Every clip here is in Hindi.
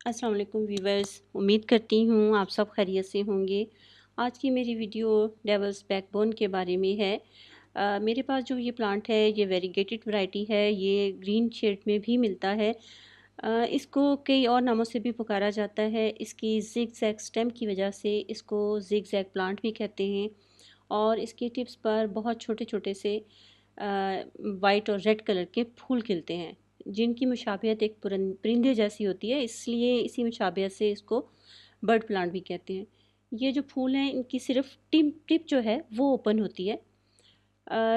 अस्सलाम वालेकुम वीवर्स, उम्मीद करती हूँ आप सब खैरियत से होंगे। आज की मेरी वीडियो डेवल्स बैकबोन के बारे में है। मेरे पास जो ये प्लांट है ये वेरीगेटेड वैरायटी है। ये ग्रीन शेड में भी मिलता है। इसको कई और नामों से भी पुकारा जाता है। इसकी जिग जैग स्टेम की वजह से इसको जिग जैग प्लांट भी कहते हैं। और इसके टिप्स पर बहुत छोटे छोटे से वाइट और रेड कलर के फूल खिलते हैं, जिनकी मुशाबियत एक परिंदे जैसी होती है, इसलिए इसी मुशाबियत से इसको बर्ड प्लांट भी कहते हैं। ये जो फूल हैं इनकी सिर्फ टिप टिप जो है वो ओपन होती है।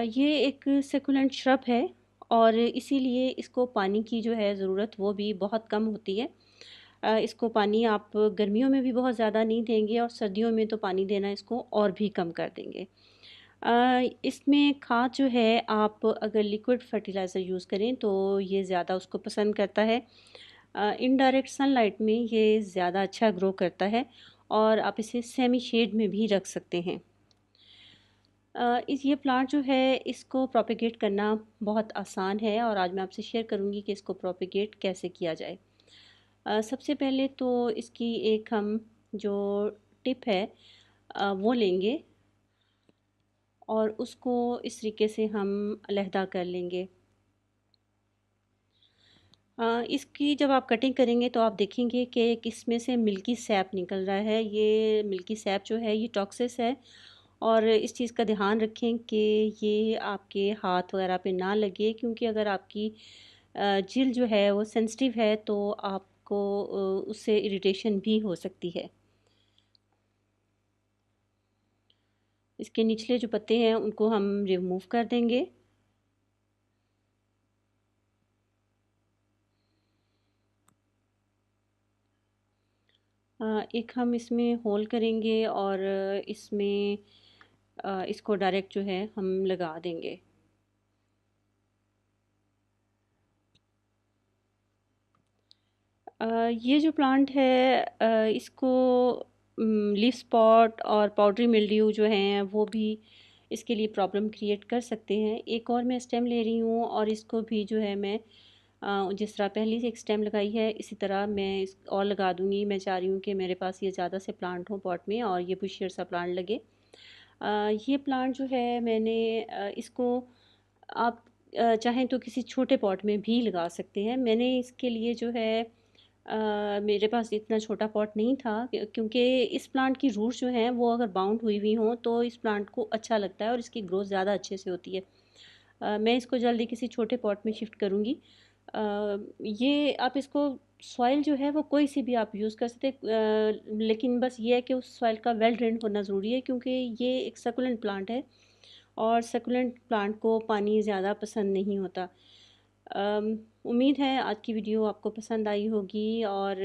ये एक सेकुलेंट श्रब है और इसीलिए इसको पानी की जो है ज़रूरत वो भी बहुत कम होती है। इसको पानी आप गर्मियों में भी बहुत ज़्यादा नहीं देंगे और सर्दियों में तो पानी देना इसको और भी कम कर देंगे। इसमें खाद जो है आप अगर लिक्विड फर्टिलाइज़र यूज़ करें तो ये ज़्यादा उसको पसंद करता है। इनडायरेक्ट सनलाइट में ये ज़्यादा अच्छा ग्रो करता है और आप इसे सेमी शेड में भी रख सकते हैं। इस ये प्लांट जो है इसको प्रोपेगेट करना बहुत आसान है और आज मैं आपसे शेयर करूंगी कि इसको प्रोपेगेट कैसे किया जाए। सबसे पहले तो इसकी एक हम जो टिप है वो लेंगे और उसको इस तरीके से हम अलहदा कर लेंगे। इसकी जब आप कटिंग करेंगे तो आप देखेंगे कि इसमें से मिल्की सैप निकल रहा है। ये मिल्की सैप जो है ये टॉक्सिस है और इस चीज़ का ध्यान रखें कि ये आपके हाथ वगैरह पे ना लगे, क्योंकि अगर आपकी जिल जो है वो सेंसिटिव है तो आपको उससे इरिटेशन भी हो सकती है। इसके निचले जो पत्ते हैं उनको हम रिमूव कर देंगे। एक हम इसमें होल करेंगे और इसमें इसको डायरेक्ट जो है हम लगा देंगे। ये जो प्लांट है इसको लीफ स्पॉट और पाउडरी मिल्ड्यू जो हैं वो भी इसके लिए प्रॉब्लम क्रिएट कर सकते हैं। एक और मैं स्टेम ले रही हूँ और इसको भी जो है मैं जिस तरह पहले से एक स्टेम लगाई है इसी तरह मैं इस और लगा दूँगी। मैं चाह रही हूँ कि मेरे पास ये ज़्यादा से प्लांट हों पॉट में और ये बुशियर सा प्लांट लगे। ये प्लांट जो है मैंने इसको आप चाहें तो किसी छोटे पॉट में भी लगा सकते हैं। मैंने इसके लिए जो है मेरे पास इतना छोटा पॉट नहीं था क्योंकि इस प्लांट की रूट्स जो हैं वो अगर बाउंड हुई हुई हों तो इस प्लांट को अच्छा लगता है और इसकी ग्रोथ ज़्यादा अच्छे से होती है। मैं इसको जल्दी किसी छोटे पॉट में शिफ्ट करूँगी। ये आप इसको सॉइल जो है वो कोई सी भी आप यूज़ कर सकते हैं, लेकिन बस ये है कि उस सॉइल का वेल ड्रेन्ड होना ज़रूरी है, क्योंकि ये एक सकुलेंट प्लांट है और सकुलेंट प्लांट को पानी ज़्यादा पसंद नहीं होता। उम्मीद है आज की वीडियो आपको पसंद आई होगी और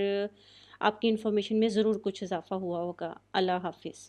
आपकी इन्फॉर्मेशन में ज़रूर कुछ इजाफ़ा हुआ होगा। अल्लाह हाफ़िज़।